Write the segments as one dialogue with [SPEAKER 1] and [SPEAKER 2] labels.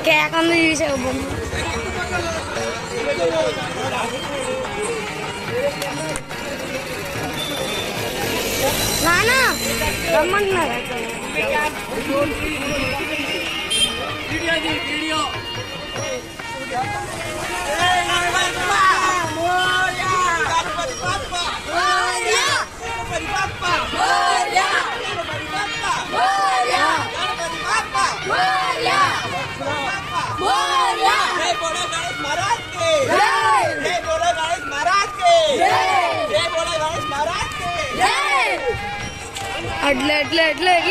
[SPEAKER 1] Kayak kan bisa bom. Nana, teman nak. Video. अडले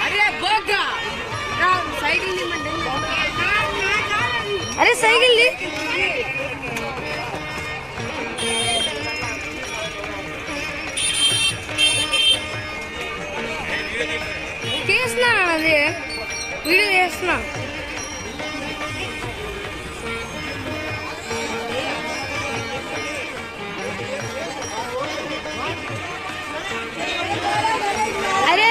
[SPEAKER 1] अरे बघा cycle ली म्हणते अरे साइकिल ली केस ना अरे वीडियो केस ना अरे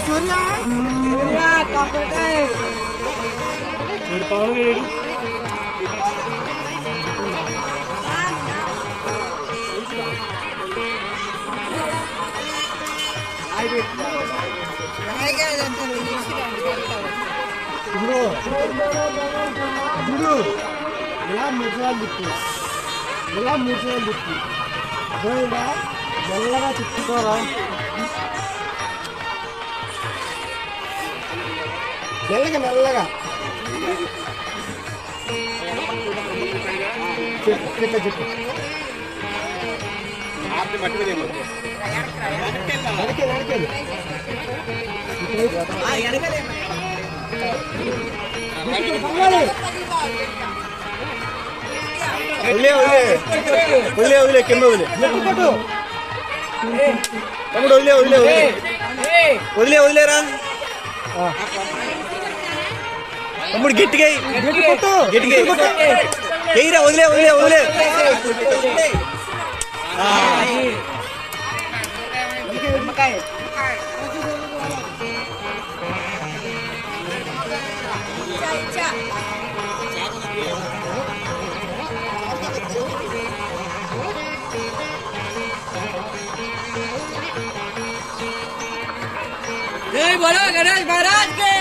[SPEAKER 1] सूर्या
[SPEAKER 2] ఇలా మూడు తిప్పి మెల్లగా తిప్పుకోరా మెల్లగా చెప్పు వదిలే కింద తమ్ముడు వదిలేరా తమ్ముడు గట్టిగా ఎయిరా వదిలే
[SPEAKER 3] जय बोलो गणेश महाराज के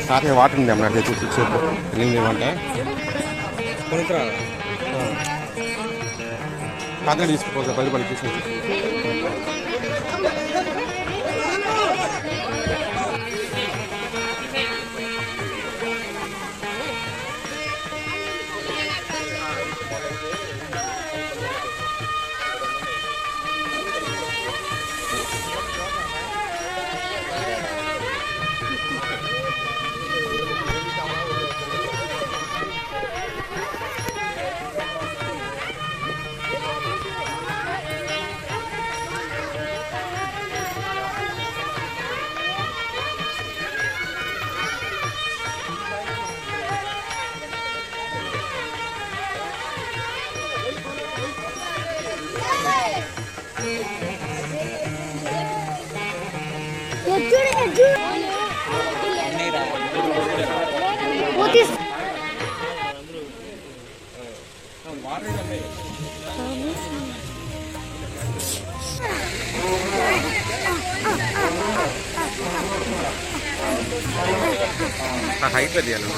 [SPEAKER 4] సార్ వాటర్ ఉంది అమ్మ చూపించేపు ఏమంటే కాకర తీసుకోవాలి 10 తీసుకొచ్చి హైట్ తీయాలి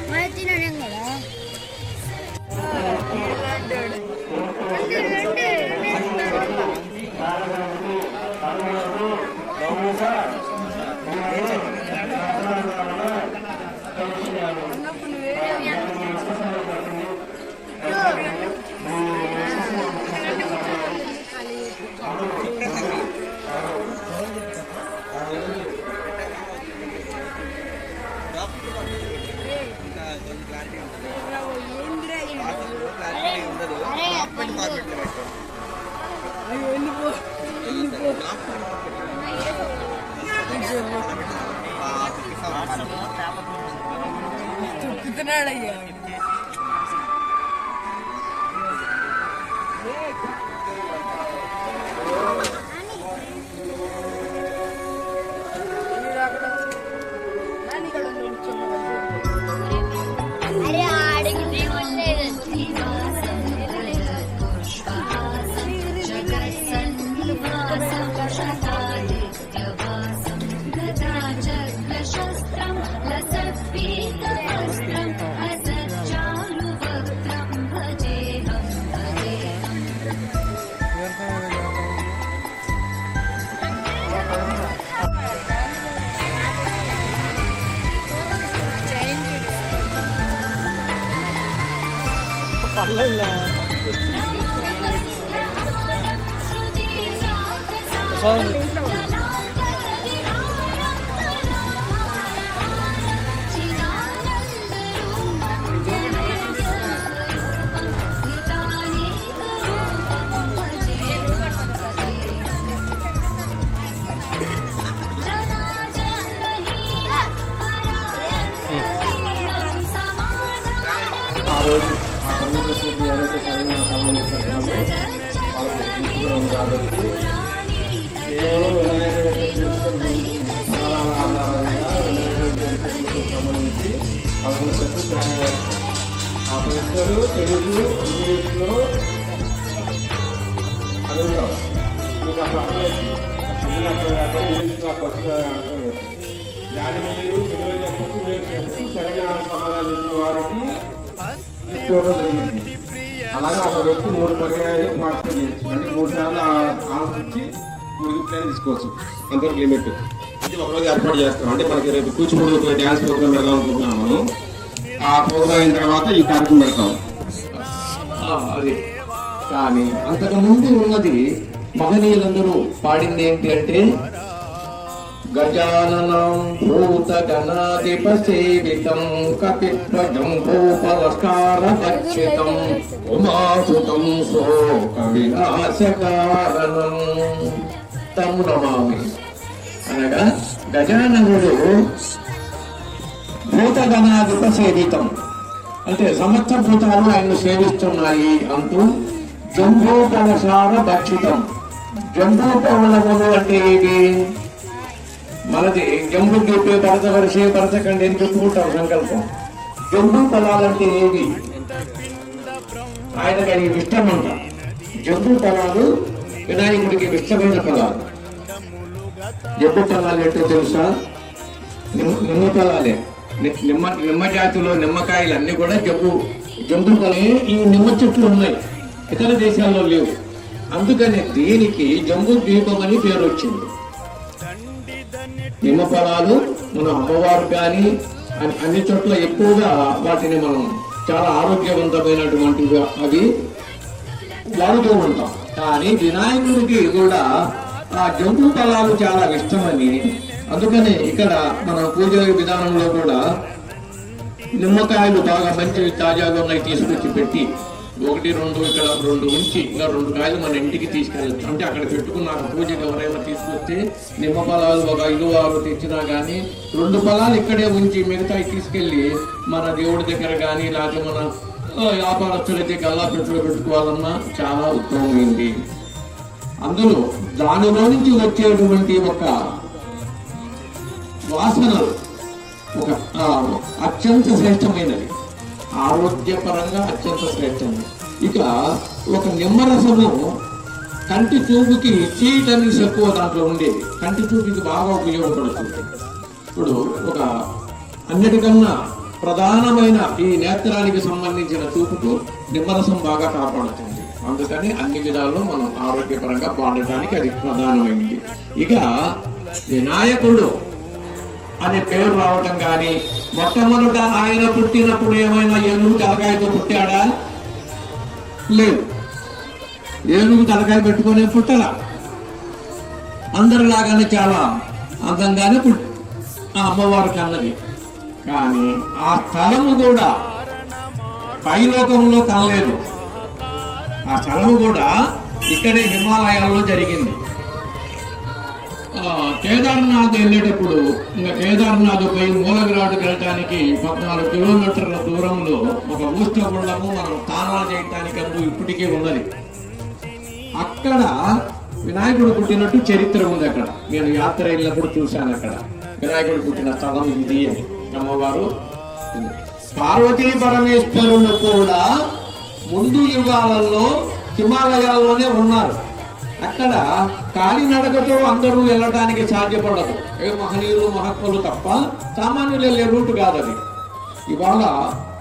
[SPEAKER 1] मैं तीन
[SPEAKER 3] చెప్తున్నాడయ్యా
[SPEAKER 5] अरे आड़े बोलले शस्त्रं लसत्पीतवस्त्रं असच्चारुवक्त्रं भजेऽहं भजेऽहम्
[SPEAKER 6] ఆ రోజు ఆ కమ్యూనిటీ సభ్యులు ఎవరైతే తెలంగాణ సమావేశం వాళ్ళకి తీసుకున్నాం కాబట్టి కేవలం వినాయక సంబంధించి పదకొండు సెట్లు ప్లాన్ అయ్యారు. ఆ ప్రశ్నలు తెలుగు ఇంగ్లీష్లో అడుగుతాం. మీకు అప్పుడు అర్థమైంది ఇంగ్లీష్లో ఆ క్వశ్చన్ అర్థమైంది. దాని మీరు తెలుగు చెప్పచ్చు మీరు చెప్పచ్చు తెలంగాణ సమాధానం ఇచ్చిన వారికి తీసుకోవడం జరిగింది. అలాగే ఒక వ్యక్తి 3 పర్యాయాలు పార్టిసిపేట్ చేయొచ్చు. అంటే 3 సార్లు ఆలోచించి 3 గిఫ్ట్లైనా తీసుకోవచ్చు. అంతవరకు లిమిట్. ఇది ఒకరోజు ఏర్పాటు చేస్తాం. అంటే మనకి రేపు కూచిపూడి డ్యాన్స్ ప్రోగ్రామ్ పెడదాం అనుకుంటున్నాం. మనం ఆ ప్రోగ్రామ్ అయిన తర్వాత ఈ కార్యక్రమం పెడతాం.
[SPEAKER 7] అది కానీ అంతకుముందు ఉన్నది మహనీయులందరూ పాడింది ఏంటి అంటే గజాననం భూతగణాధిప సేవితం కపిధ్వజంభోపవస్కార భక్షితం ఉమాసుతం శోక వినాశకారణం తం నమామి అనగా గజాననుడు భూతగణాధిప సేవితం అంటే సమస్త భూతాలు ఆయన్ను సేవిస్తున్నాయి అంటూ జంబూపవసార భక్షితం. జంబూపవనములు అంటే ఏవి? మనది జంబు గీపే భరత వర్షే భరతఖండి అని చెప్పుకుంటాం సంకల్పం. జంబూ ఫలాలంటే ఏవి? ఆయనకి అది ఇష్టం అంట. జంబూ ఫలాలు వినాయకుడికి ఇష్టమైన ఫలాలు. జంబూ ఫలాలు ఏంటో తెలుసా? నిమ్మ ఫలాలే. నిమ్మ జాతిలో నిమ్మకాయలు అన్ని కూడా జంబూ ఫలే. ఈ నిమ్మ చెట్లు ఉన్నాయి, ఇతర దేశాల్లో లేవు. అందుకని దీనికి జంబూ ద్వీపం అని పేరు వచ్చింది. నిమ్మ ఫలాలు మన అమ్మవారు కానీ అన్ని చోట్ల ఎక్కువగా వాటిని మనం చాలా ఆరోగ్యవంతమైనటువంటివి అవి వాడుతూ ఉంటాం. కానీ వినాయకుడికి కూడా ఆ జంబూ ఫలాలు చాలా ఇష్టమని అందుకనే ఇక్కడ మన పూజ విధానంలో కూడా నిమ్మకాయలు బాగా మంచి తాజాగా ఉన్నాయి తీసుకొచ్చి పెట్టి 1, 2 ఇక్కడ 2 ఉంచి ఇంకా 2 కాయలు మన ఇంటికి తీసుకెళ్ళచ్చు. అంటే అక్కడ పెట్టుకున్నాక పూజకి ఎవరైనా తీసుకొస్తే నిమ్మ ఫలాలు ఒక 5, 6 తెచ్చినా కానీ 2 ఫలాలు ఇక్కడే ఉంచి మిగతాయి తీసుకెళ్లి మన దేవుడి దగ్గర కానీ లేకపోతే మన వ్యాపారస్తులైతే గల్లా పెట్టుకోవాలన్నా చాలా ఉత్తమమైంది. అందులో దానిలో నుంచి వచ్చేటువంటి ఒక వాసనలు ఒక అత్యంత శ్రేష్టమైనది, ఆరోగ్యపరంగా అత్యంత శ్రేష్టమైనది. ఇక ఒక నిమ్మరసము కంటి చూపుకి చీటమిక్స్ ఎక్కువ దాంట్లో ఉండేది, కంటి చూపుకి బాగా ఉపయోగపడుతుంది. ఇప్పుడు ఒక అన్నిటికన్నా ప్రధానమైన ఈ నేత్రానికి సంబంధించిన చూపుకు నిమ్మరసం బాగా కాపాడుతుంది. అందుకని అన్ని విధాల్లో మనం ఆరోగ్యపరంగా పాడటానికి అది ప్రధానమైంది. ఇక వినాయకుడు అనే పేరు రావటం కానీ మొట్టమొదట ఆయన పుట్టినప్పుడు ఏమైనా ఏనుగు తలకాయతో పుట్టాడా? లేదు. ఏనుగు తలకాయ పెట్టుకునే పుట్టలా. అందరిలాగానే చాలా అందంగానే ఆ అమ్మవారికి అన్నది. కానీ ఆ స్థలము కూడా పైలోకంలో కనలేదు. ఆ చలము కూడా ఇక్కడే హిమాలయాల్లో జరిగింది. కేదార్నాథ్ వెళ్ళేటప్పుడు ఇంకా కేదార్నాథ్ పోయి మూలవిరాడు వెళ్ళటానికి 14 కిలోమీటర్ల దూరంలో ఒక ఊష్ణగుండము మనం స్నానాలు చేయటానికి అందు ఇప్పటికీ ఉన్నది. అక్కడ వినాయకుడు పుట్టినట్టు చరిత్ర ఉంది. అక్కడ నేను యాత్ర వెళ్ళినప్పుడు చూశాను. అక్కడ వినాయకుడు పుట్టిన స్థలం ఇది అని అమ్మవారు. పార్వతీ పరమేశ్వరులు కూడా ముందు యుగాలలో హిమాలయాల్లోనే ఉన్నారు. అక్కడ కాలినడకతో అందరూ వెళ్ళడానికి సాధ్యపడదు. మహనీయులు మహాత్ములు తప్ప సామాన్యులు వెళ్ళే రూట్ కాదు అది. ఇవాళ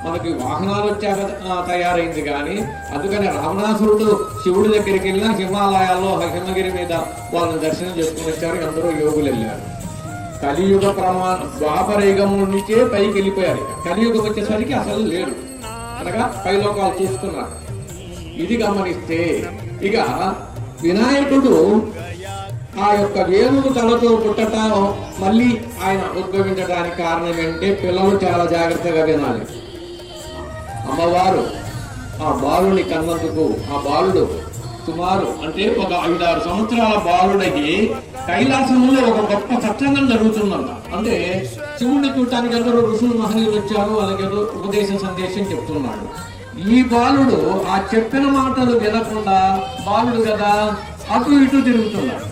[SPEAKER 7] మనకి వాహనాలు వచ్చాక తయారైంది. కానీ అందుకని రావణాసురుడు శివుడి దగ్గరికి వెళ్ళినా హిమాలయాల్లో హిమగిరి మీద వాళ్ళని దర్శనం చేసుకుని వచ్చారు. అందరూ యోగులు వెళ్ళారు. కలియుగ ద్వాపర యుగం నుంచే పైకి వెళ్ళిపోయారు. కలియుగం వచ్చేసరికి అసలు లేరు, అనగా పైలోకాలు చూస్తున్నారు. ఇది గమనిస్తే ఇక వినాయకుడు ఆ యొక్క వేణువు తలతో పుట్టడం మళ్ళీ ఆయన ఉద్భవించడానికి కారణం ఏంటంటే పిల్లలు చాలా జాగ్రత్తగా వినాలి. అమ్మవారు ఆ బాలుని కన్నందుకు ఆ బాలుడు సుమారు అంటే ఒక 5-6 సంవత్సరాల బాలుడికి కైలాసంలో ఒక గొప్ప సత్సంగం జరుగుతుందంట. అంటే శివుడిని చూడటానికి అందరూ ఋషులు మహనీయులు వచ్చారు, వాళ్ళకి ఉపదేశ సందేశం చెప్తున్నాడు. ఈ బాలుడు ఆ చెప్పిన మాటలు వినకుండా, బాలుడు కదా అటు ఇటు తిరుగుతున్నాడు.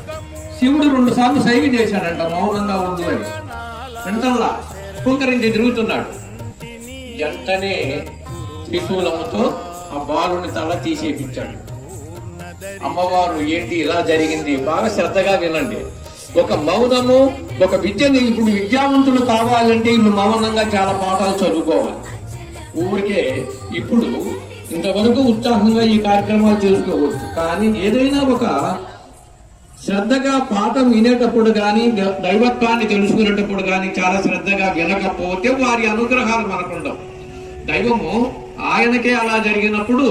[SPEAKER 7] శివుడు 2 సార్లు సైగ చేశాడంట, మౌనంగా ఉండు అని. వెంటల్లా పుంకరించి తిరుగుతున్నాడు. వెంటనే త్రిశూలముతో ఆ బాలుని తల తీసేపించాడు. అమ్మవారు ఏంటి ఇలా జరిగింది, బాగా శ్రద్ధగా వినండి. ఒక మౌనము, ఒక విద్యని ఇప్పుడు విద్యావంతులు కావాలంటే ఇల్లు మౌనంగా చాలా పాఠాలు చదువుకోవాలి. ఊరికే ఇప్పుడు ఇంతవరకు ఉత్సాహంగా ఈ కార్యక్రమాలు చేసుకోవచ్చు. కానీ ఏదైనా ఒక శ్రద్ధగా పాఠం వినేటప్పుడు కానీ, దైవత్వాన్ని తెలుసుకునేటప్పుడు కానీ చాలా శ్రద్ధగా వినకపోతే వారి అనుగ్రహాలు మనకుండవు. దైవము ఆయనకే అలా జరిగినప్పుడు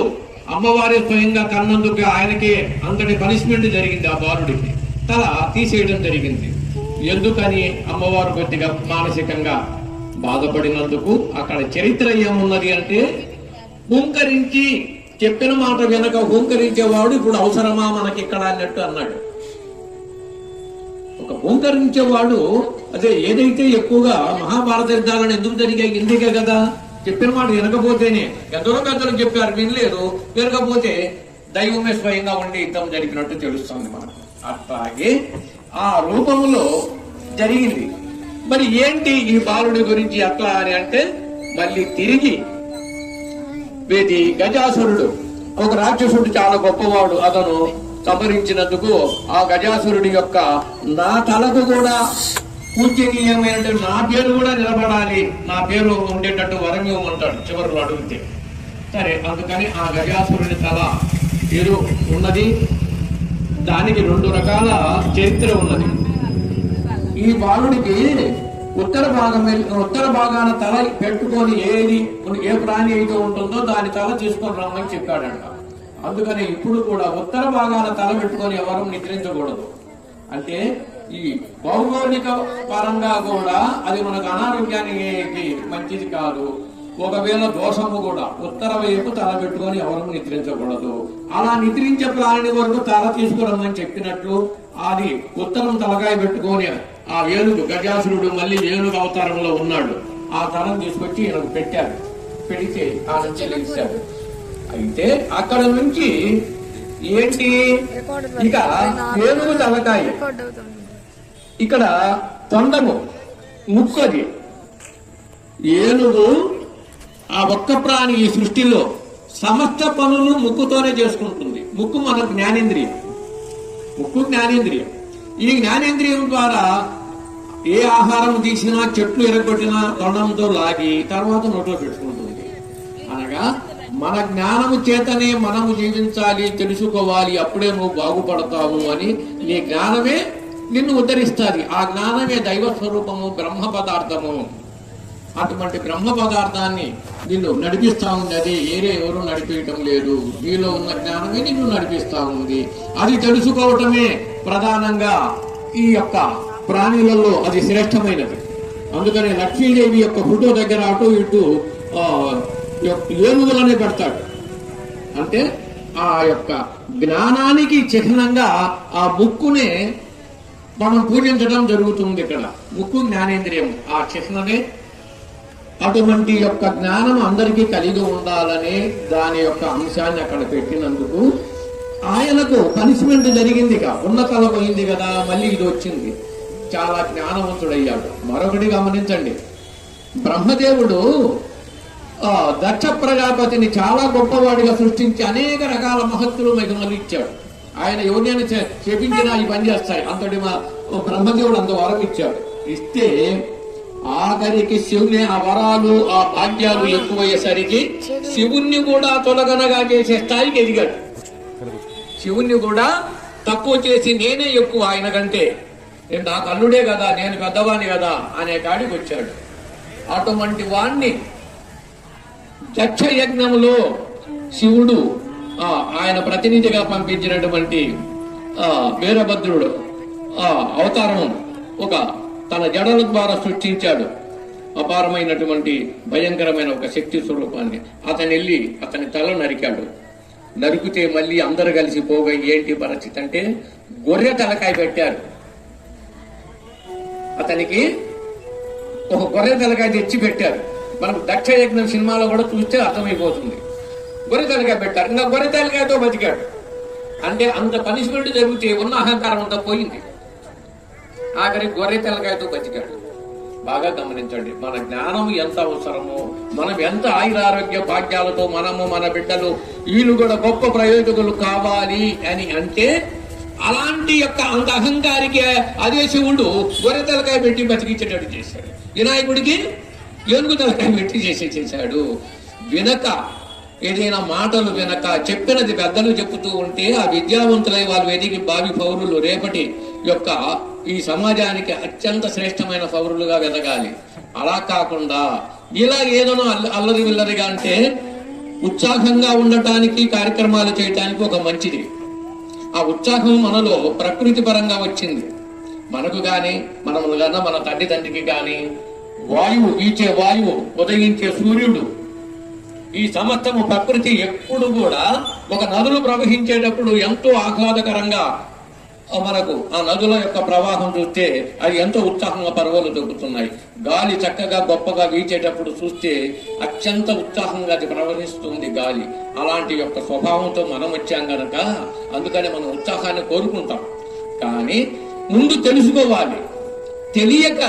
[SPEAKER 7] అమ్మవారి స్వయంగా కన్నందుకు ఆయనకే అంతటి పనిష్మెంట్ జరిగింది. ఆ బాలుడికి తల తీసేయడం జరిగింది. ఎందుకని అమ్మవారు కొద్దిగా మానసికంగా బాధపడినందుకు. అక్కడ చరిత్ర ఏమున్నది అంటే, హూంకరించి చెప్పిన మాట వెనక హూంకరించేవాడు ఇప్పుడు అవసరమా మనకి ఇక్కడ అన్నట్టు అన్నాడు. ఒక హూంకరించేవాడు అదే ఏదైతే ఎక్కువగా మహాభారత యుద్ధాలను ఎందుకు జరిగాయి, ఇందుకే కదా. చెప్పిన మాట వినకపోతేనే, ఎందరో పెద్దలు చెప్పారు వినలేదు, వినకపోతే దైవమే స్వయంగా ఉండి యుద్ధం జరిగినట్టు తెలుస్తుంది మనకు. అట్లాగే ఆ రూపంలో జరిగింది. మరి ఏంటి ఈ బాలుడి గురించి అట్లా అని అంటే, మళ్ళీ తిరిగి వేది గజాసురుడు ఒక రాక్షసుడు, చాలా గొప్పవాడు. అతను సంహరించినందుకు ఆ గజాసురుడి యొక్క నా తలకు కూడా పూజనీయమైన నా పేరు కూడా నిలబడాలి, నా పేరు ఉండేటట్టు వరం ఇవ్వమంటాడు చివరిలో అడిగితే. సరే, అందుకని ఆ గజాసురుడి తల పేరు ఉన్నది. దానికి 2 రకాల చరిత్ర ఉన్నది. ఈ బాలుడికి ఉత్తర భాగాన తల పెట్టుకొని ఏ ప్రాణి అయితే ఉంటుందో దాని తల తీసుకొని రమ్మని చెప్పాడంట. అందుకని ఇప్పుడు కూడా ఉత్తర భాగాన తల పెట్టుకొని ఎవరు నిద్రించకూడదు. అంటే ఈ భౌగోళిక పరంగా కూడా అది మనకు అనారోగ్యానికి మంచిది కాదు. ఒకవేళ దోషము కూడా ఉత్తర వైపు తల పెట్టుకొని ఎవరు నిద్రించకూడదు. అలా నిద్రించే ప్రాణి వరకు తల తీసుకురమ్మని చెప్పినట్లు అది ఉత్తరం తలకాయ పెట్టుకొని ఆ ఏనుగు గజాసురుడు మళ్ళీ ఏనుగు అవతారంలో ఉన్నాడు. ఆ తలం తీసుకొచ్చి ఈయనకు పెట్టారు. పెడితే ఆ నుంచి లేచాడు. అయితే అక్కడ నుంచి ఏంటి, ఇక ఏనుగు తలకాయ, ఇక్కడ తొండము, ముక్కు. అది ఏనుగు ఆ ఒక్క ప్రాణి ఈ సృష్టిలో సమస్త పనులు ముక్కుతోనే చేసుకుంటుంది. ముక్కు మన జ్ఞానేంద్రియం. ముక్కు జ్ఞానేంద్రియం. ఈ జ్ఞానేంద్రియం ద్వారా ఏ ఆహారం తీసినా, చెట్లు ఎరగొట్టినా తొండంతో లాగి తర్వాత నోట్లో పెట్టుకుంటుంది. అనగా మన జ్ఞానము చేతనే మనము జీవించాలి, తెలుసుకోవాలి, అప్పుడే నువ్వు బాగుపడతావు అని నీ జ్ఞానమే నిన్ను ఉద్ధరిస్తుంది. ఆ జ్ఞానమే దైవ స్వరూపము, బ్రహ్మ పదార్థము. అటువంటి బ్రహ్మ పదార్థాన్ని నిన్ను నడిపిస్తా ఉంది. అది ఎవరు నడిపించటం లేదు. నీలో ఉన్న జ్ఞానమే నిన్ను నడిపిస్తా ఉంది. అది తెలుసుకోవటమే ప్రధానంగా ఈ యొక్క ప్రాణులలో అది శ్రేష్టమైనది. అందుకని లక్ష్మీదేవి యొక్క ఫోటో దగ్గర అటు ఇటు ఏనుగులనే పెడతాడు. అంటే ఆ యొక్క జ్ఞానానికి చిహ్నంగా ఆ ముక్కునే మనం పూజించడం జరుగుతుంది. ఇక్కడ ముక్కు జ్ఞానేంద్రియం, ఆ చిహ్నమే. అటువంటి యొక్క జ్ఞానం అందరికీ కలిగి ఉండాలని దాని యొక్క అంశాన్ని అక్కడ పెట్టినందుకు ఆయనకు పనిష్మెంట్ జరిగింది, ఉన్న తల పోయింది కదా, మళ్ళీ ఇది వచ్చింది. చాలా జ్ఞానవంతుడయ్యాడు. మరొకటి గమనించండి, బ్రహ్మదేవుడు దక్ష ప్రజాపతిని చాలా గొప్పవాడిగా సృష్టించి అనేక రకాల మహత్తులు మహిమలు ఇచ్చాడు. ఆయన ఎవరినైనా చేపించినా ఈ పని చేస్తాయి, అంతటి బ్రహ్మదేవుడు అంత వరం ఇచ్చాడు. ఇస్తే ఆఖరికి శివుని ఆ వరాలు ఆ భాగ్యాలు ఎక్కువయ్యేసరికి శివుణ్ణి కూడా తొలగనగా చేసే స్థాయికి ఎదిగాడు. శివుణ్ణి కూడా తక్కువ చేసి నేనే ఎక్కువ ఆయన కంటే, నేను నాకు అల్లుడే కదా, నేను పెద్దవాణ్ణి కదా అనే కాడికి వచ్చాడు. అటువంటి వాణ్ణి దక్ష యజ్ఞంలో శివుడు ఆయన ప్రతినిధిగా పంపించినటువంటి వీరభద్రుడు అవతారం ఒక తన జడల ద్వారా సృష్టించాడు. అపారమైనటువంటి భయంకరమైన ఒక శక్తి స్వరూపాన్ని. అతను వెళ్ళి అతని తల నరికాడు. నరికితే మళ్ళీ అందరు కలిసి పోగా ఏంటి పరిస్థితి అంటే గొర్రె తలకాయ పెట్టారు. అతనికి ఒక గొర్రె తలకాయ తెచ్చి పెట్టారు. మనం దక్ష యజ్ఞం సినిమాలో కూడా చూస్తే అర్థమైపోతుంది. గొర్రె తలకాయ పెట్టారు, ఇంకా గొర్రె తలకాయతో బతికాడు. అంటే అంత పనిష్మెంట్ జరిగితే ఉన్న అహంకారం అంతా పోయింది. ఆఖరి గొర్రె తలకాయతో బతికాడు. బాగా గమనించండి, మన జ్ఞానం ఎంత అవసరమో, మనం ఎంత ఆయురారోగ్య భాగ్యాలతో మనము మన బిడ్డలు వీళ్ళు కూడా గొప్ప ప్రయోజకులు కావాలి అని అంటే, అలాంటి యొక్క అంత అహంకారికి అదే శివుడు గొర్రె తలకాయ పెట్టి బతికించేటట్టు చేశాడు. వినాయకుడికి ఏనుగు తలకాయ పెట్టి చేశాడు. వినక ఏదైనా మాటలు వినక చెప్పినది పెద్దలు చెబుతూ ఉంటే ఆ విద్యావంతులై వాళ్ళు ఎదిగి భావి పౌరులు రేపటి యొక్క ఈ సమాజానికి అత్యంత శ్రేష్టమైన పౌరులుగా వెదగాలి. అలా కాకుండా ఇలా ఏదైనా అల్లరి విల్లరిగా అంటే ఉత్సాహంగా ఉండటానికి కార్యక్రమాలు చేయటానికి ఒక మంచిది. ఆ ఉత్సాహం మనలో ప్రకృతి పరంగా వచ్చింది. మనకు గాని మనము కన్నా మన తండ్రికి గాని వాయువు, వీచే వాయువు, ఉదయించే సూర్యుడు, ఈ సమస్తము ప్రకృతి ఎప్పుడు కూడా ఒక నదులు ప్రవహించేటప్పుడు ఎంతో ఆహ్లాదకరంగా మనకు ఆ నదుల యొక్క ప్రవాహం చూస్తే అది ఎంతో ఉత్సాహంగా పర్వాలు దొక్కుతున్నాయి. గాలి చక్కగా గొప్పగా వీచేటప్పుడు చూస్తే అత్యంత ఉత్సాహంగా అది ప్రవహిస్తుంది గాలి. అలాంటి యొక్క స్వభావంతో మనం వచ్చాం గనక అందుకని మనం ఉత్సాహాన్ని కోరుకుంటాం. కానీ ముందు తెలుసుకోవాలి. తెలియక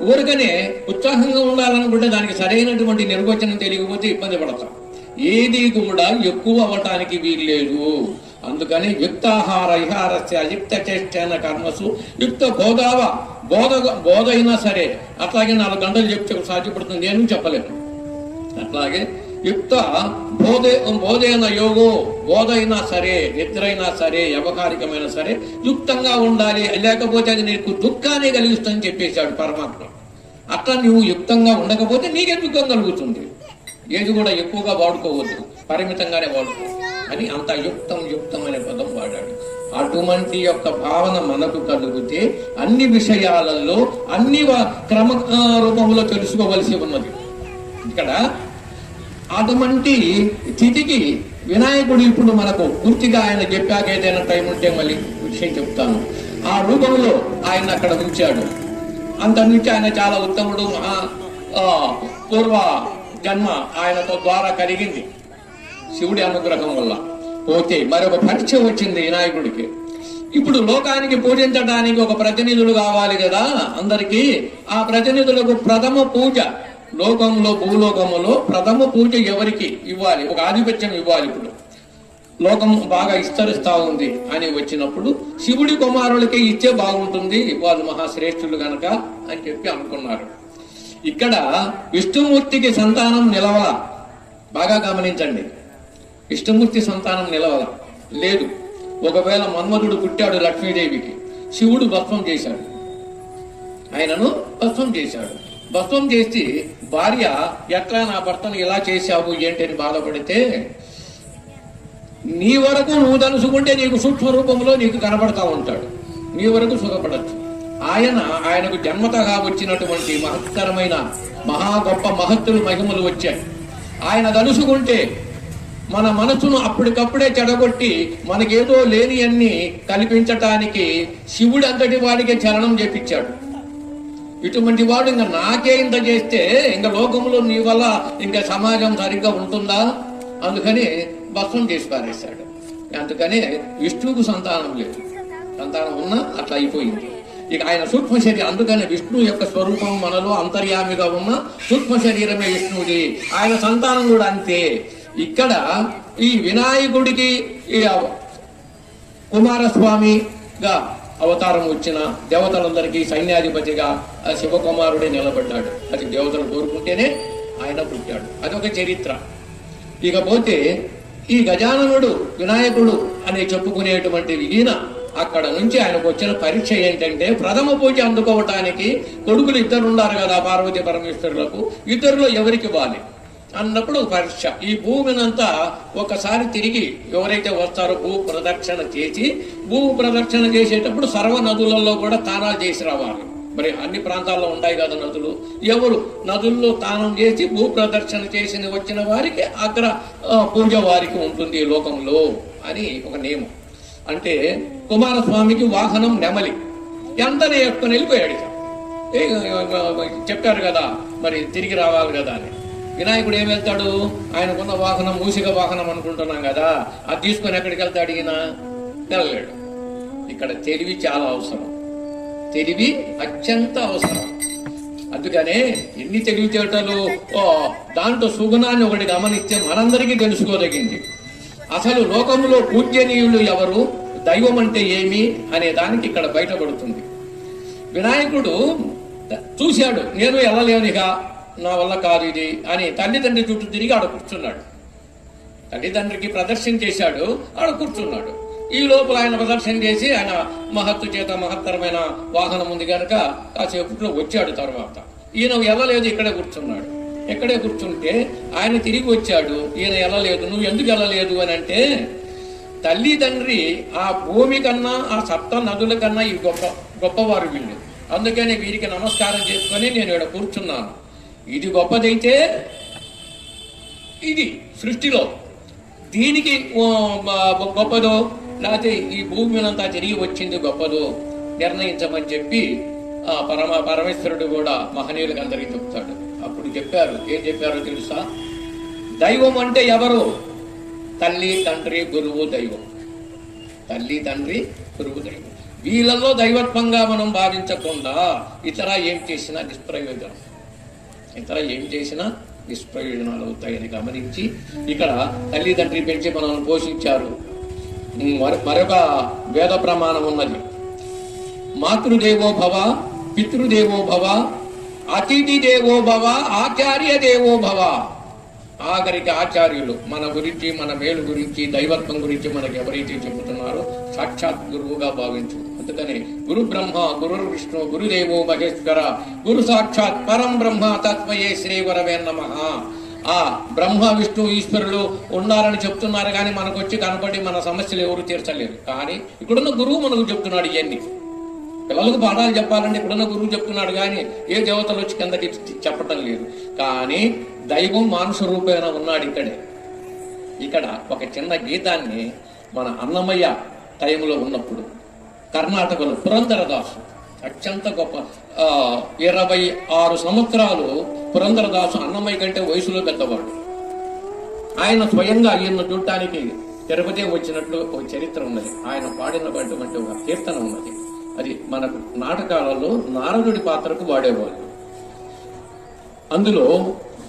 [SPEAKER 7] ఊరకనే ఉత్సాహంగా ఉండాలనుకుంటే దానికి సరైనటువంటి నిర్వచనం తెలియకపోతే ఇబ్బంది పడతాం. ఏది కూడా ఎక్కువ అవ్వటానికి వీల్లేదు. అందుకని యుక్తాహార విహారస్య యుక్త చేష్టన కర్మసు యుక్త బోధ అయినా సరే, అట్లాగే 4 గంటలు చెప్తే సాధ్యపడుతుంది, నేను చెప్పలేను. అట్లాగే యుక్త బోధైన యోగో, బోధ అయినా సరే, నిద్ర అయినా సరే, వ్యవహారికమైన సరే యుక్తంగా ఉండాలి. లేకపోతే అది నీకు దుఃఖాన్ని కలిగిస్తుందని చెప్పేశాడు పరమాత్మ. అట్లా నువ్వు యుక్తంగా ఉండకపోతే నీకే దుఃఖం కలుగుతుంది. ఏది కూడా ఎక్కువగా వాడుకోవద్దు, పరిమితంగానే వాడుకో అని అంత యుక్తం అనే పదం వాడాడు. అటువంటి యొక్క భావన మనకు కలిగితే అన్ని విషయాలలో అన్ని క్రమ రూపంలో తెలుసుకోవలసి ఉన్నది. ఇక్కడ అటువంటి స్థితికి వినాయకుడు ఇప్పుడు మనకు పూర్తిగా ఆయన చెప్పాక ఏదైనా టైం ఉంటే మళ్ళీ విషయం చెప్తాను. ఆ రూపంలో ఆయన అక్కడ ఉంచాడు. అంత నుంచి ఆయన చాలా ఉత్తముడు, మహా పూర్వ జన్మ ఆయనతో ద్వారా కలిగింది శివుడి అనుగ్రహం వల్ల. పోతే మరొక పరీక్ష వచ్చింది వినాయకుడికి. ఇప్పుడు లోకానికి పూజించడానికి ఒక ప్రతినిధులు కావాలి కదా అందరికీ. ఆ ప్రతినిధులకు ప్రథమ పూజ లోకంలో, భూలోకములో ప్రథమ పూజ ఎవరికి ఇవ్వాలి, ఒక ఆధిపత్యం ఇవ్వాలి. ఇప్పుడు లోకం బాగా విస్తరిస్తా ఉంది అని వచ్చినప్పుడు శివుడి కుమారులకి ఇచ్చే బాగుంటుంది, వాళ్ళు మహాశ్రేష్ఠులు గనక అని చెప్పి అనుకున్నారు. ఇక్కడ విష్ణుమూర్తికి సంతానం నిలవల. బాగా గమనించండి, విష్ణుమూర్తి సంతానం నిలవల లేదు. ఒకవేళ మన్మధుడు పుట్టాడు లక్ష్మీదేవికి, శివుడు భస్మం చేశాడు, ఆయనను భస్మం చేశాడు. భస్మం చేసి భార్య ఎట్లా నా భర్తను ఇలా చేశావు ఏంటని బాధపడితే, నీ వరకు నువ్వు తలుసుకుంటే నీకు సూక్ష్మ రూపంలో నీకు కనబడతా ఉంటాడు, నీ వరకు సుఖపడచ్చు. ఆయనకు జన్మతగా వచ్చినటువంటి మహత్తరమైన మహా గొప్ప మహత్తులు మహిమలు వచ్చాయి. ఆయన తలుసుకుంటే మన మనసును అప్పటికప్పుడే చెడగొట్టి మనకేదో లేని అన్ని కల్పించటానికి శివుడు అంతటి వాడికే చలనం చేపించాడు. ఇటువంటి వాడు ఇంకా నాకే ఇంత చేస్తే ఇంకా లోకంలో నీ వల్ల ఇంకా సమాజం సరిగ్గా ఉంటుందా? అందుకని భస్మం చేసి పారేశాడు. అందుకని విష్ణువుకు సంతానం లేదు, సంతానం ఉన్నా అట్లా అయిపోయింది. ఇక ఆయన సూక్ష్మ శరీరం, అందుకని విష్ణువు యొక్క స్వరూపం మనలో అంతర్యామిగా ఉన్న సూక్ష్మ శరీరమే విష్ణువుది. ఆయన సంతానం కూడా అంతే. ఇక్కడ ఈ వినాయకుడికి ఈ కుమారస్వామిగా అవతారం వచ్చిన దేవతలందరికీ సైన్యాధిపతిగా ఆ శివకుమారుడే నిలబడ్డాడు. అది దేవతలు కోరుకుంటేనే ఆయన పుట్టాడు. అదొక చరిత్ర. ఇకపోతే ఈ గజాననుడు వినాయకుడు అని చెప్పుకునేటువంటి ఈయన అక్కడ నుంచి ఆయనకు వచ్చిన పరీక్ష ఏంటంటే, ప్రథమ పూజ అందుకోవటానికి కొడుకులు ఇద్దరు ఉన్నారు కదా పార్వతీ పరమేశ్వరులకు, ఇద్దరులో ఎవరికి ఇవ్వాలి అన్నప్పుడు పరీక్ష. ఈ భూమినంతా ఒకసారి తిరిగి ఎవరైతే వస్తారో భూ ప్రదక్షిణ చేసి, భూ ప్రదక్షిణ చేసేటప్పుడు సర్వ నదులలో కూడా తానాలు చేసి రావాలి. మరి అన్ని ప్రాంతాల్లో ఉంటాయి కదా నదులు. ఎవరు నదుల్లో తానం చేసి భూ ప్రదక్షిణ చేసి వచ్చిన వారికి అగ్ర పూజ వారికి ఉంటుంది ఈ లోకంలో అని ఒక నియమం. అంటే కుమారస్వామికి వాహనం నెమలి, ఎంతనే ఎక్కుని వెళ్ళిపోయాడు. చెప్పారు కదా మరి తిరిగి రావాలి కదా అని. వినాయకుడు ఏం వెళ్తాడు? ఆయనకున్న వాహనం మూసిక వాహనం అనుకుంటున్నాం కదా, అది తీసుకొని ఎక్కడికి వెళ్తాడు? ఈయన వెళ్ళలేడు. ఇక్కడ తెలివి చాలా అవసరం, తెలివి అత్యంత అవసరం. అందుకనే ఎన్ని తెలివితేటలు, దాంట్లో సుగుణాన్ని ఒకటి గమనిస్తే మనందరికీ తెలుసుకోదగింది. అసలు లోకంలో పూజ్యనీయులు ఎవరు, దైవం అంటే ఏమి అనే దానికి ఇక్కడ బయటపడుతుంది. వినాయకుడు చూశాడు, నేను వెళ్ళలేనిగా, నా వల్ల కాదు ఇది అని తల్లిదండ్రి చుట్టూ తిరిగి ఆడ కూర్చున్నాడు. తల్లిదండ్రికి ప్రదర్శన చేశాడు, ఆడ కూర్చున్నాడు. ఈ లోపల ఆయన ప్రదర్శన చేసి ఆయన మహత్తు చేత మహత్తరమైన వాహనం ఉంది కనుక కాసేపట్లో వచ్చాడు. తర్వాత ఈయన వెళ్ళలేదు, ఇక్కడే కూర్చున్నాడు. ఎక్కడే కూర్చుంటే ఆయన తిరిగి వచ్చాడు. ఈయన వెళ్ళలేదు. నువ్వు ఎందుకు వెళ్ళలేదు అని అంటే, తల్లిదండ్రి ఆ భూమి కన్నా ఆ సప్త నదుల కన్నా ఈ గొప్పవారు వీళ్ళు, అందుకని వీరికి నమస్కారం చేసుకొని నేను ఇక్కడ కూర్చున్నాను. ఇది గొప్పదైతే ఇది సృష్టిలో దీనికి గొప్పదో, లేకపోతే ఈ భూమినంతా తిరిగి వచ్చింది గొప్పదో నిర్ణయించమని చెప్పి పరమేశ్వరుడు కూడా మహనీయులకు అందరికీ చెప్తాడు. అప్పుడు చెప్పారు, ఏం చెప్పారో తెలుసా? దైవం అంటే ఎవరు? తల్లి, తండ్రి, గురువు దైవం. తల్లి, తండ్రి, గురువు దైవం. వీళ్ళలో దైవత్వంగా మనం భావించకుండా ఇతర ఏం చేసినా నిష్ప్రయోజనం, ఇతర ఏం చేసినా నిష్ప్రయోజనాలు అవుతాయని గమనించి ఇక్కడ తల్లిదండ్రి పెంచి మనల్ని పోషించారు. మరొక వేద ప్రమాణం ఉన్నది. మాతృదేవో భవ, పితృదేవో భవ, అతిథి దేవో భవ, ఆచార్య దేవో భవ. ఆఖరికి ఆచార్యులు మన గురించి, మన మేలు గురించి, దైవత్వం గురించి మనకు ఎవరైతే చెబుతున్నారో సాక్షాత్ గురువుగా భావించు. అందుకని గురు బ్రహ్మ, గురు విష్ణు, గురుదేవో మహేశ్వర, గురు సాక్షాత్ పరం బ్రహ్మ తస్మయే శ్రీ గురవే నమః. ఆ బ్రహ్మ, విష్ణు, ఈశ్వరులు ఉన్నారని చెప్తున్నారు కానీ మనకు వచ్చి కనపడి మన సమస్యలు ఎవరు తీర్చలేరు. కానీ ఇక్కడున్న గురువు మనకు చెప్తున్నాడు ఇవన్నీ. పిల్లలకు పాఠాలు చెప్పాలంటే ఇప్పుడున్న గురువు చెప్తున్నాడు కానీ ఏ దేవతలు వచ్చి కిందకి చెప్పటం లేదు. కానీ దైవం మానుష రూపేణ ఉన్నాడు ఇక్కడే. ఇక్కడ ఒక చిన్న గీతాన్ని మన అన్నమయ్య టైంలో ఉన్నప్పుడు కర్ణాటకలో పురంధరదాసు అత్యంత గొప్ప 26 సంవత్సరాలు పురంధరదాసు అన్నమయ్య కంటే వయసులో పెద్దవాడు. ఆయన స్వయంగా ఈయన చూడటానికి తిరుపతి వచ్చినట్లు ఒక చరిత్ర ఉన్నది. ఆయన పాడినటువంటి ఒక కీర్తన ఉన్నది. అది మనకు నాటకాలలో నారదుడి పాత్రకు వాడేవాళ్ళు. అందులో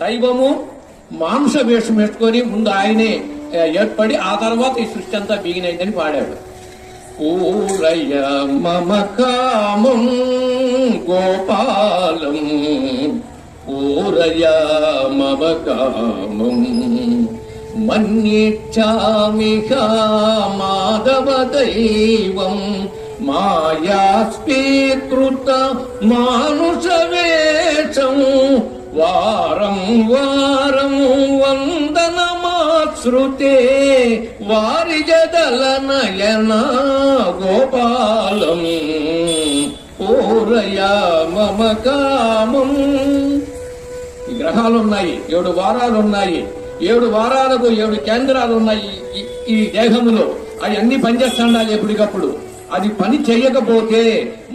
[SPEAKER 7] దైవము మాంస వేషం వేసుకొని ముందు ఆయనే ఏర్పడి ఆ తర్వాత ఈ సృష్టి అంతా బిగినైందని పాడాడు. ఊరయ్య మమకామం గోపాలం, ఊరయ్య మమకామం మన్యేచ్ఛామిహ మాధవ దైవం మాయా స్వీకృత మానుష వేషం వారం వారం వందనమాశ్రుతే వారిజదల నయన గోపాలం పూరయ మమ కామం. ఈ గ్రహాలున్నాయి, 7 వారాలున్నాయి. 7 వారాలకు 7 కేంద్రాలు ఉన్నాయి ఈ దేహంలో. అవి అన్ని పనిచేస్తుండాలి ఎప్పటికప్పుడు. అది పని చెయ్యకపోతే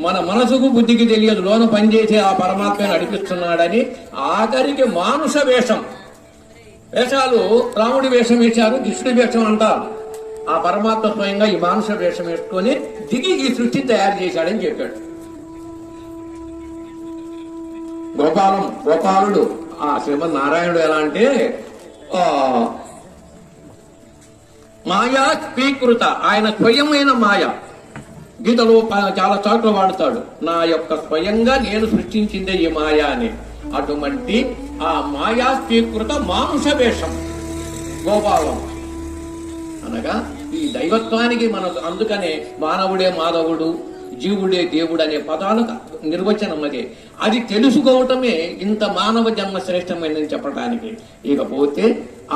[SPEAKER 7] మన మనసుకు బుద్ధికి తెలియదు లోన పనిచేసే ఆ పరమాత్మని నడిపిస్తున్నాడని. ఆఖరికి మానుష వేషాలు రాముడి వేషం వేశారు, కృష్ణుడి వేషం అంటారు. ఆ పరమాత్మ స్వయంగా ఈ మానుష వేషం వేసుకొని దిగి ఈ సృష్టి తయారు చేశాడని చెప్పాడు. గోపాలుడు ఆ శ్రీమన్నారాయణుడు ఎలా అంటే మాయా స్వీకృత, ఆయన స్వయమైన మాయ. గీతలో చాలా చోట్ల వాడుతాడు, నా యొక్క స్వయంగా నేను సృష్టించిందే ఈ మాయా అని. అటువంటి ఆ మాయా స్వీకృత మానుష వేషం గోపాలం అనగా ఈ దైవత్వానికి మనకు. అందుకనే మానవుడే మాధవుడు, జీవుడే దేవుడు అనే పదాలకు నిర్వచనం అదే. అది తెలుసుకోవటమే ఇంత మానవ జన్మ శ్రేష్టమైనది చెప్పడానికి. ఇకపోతే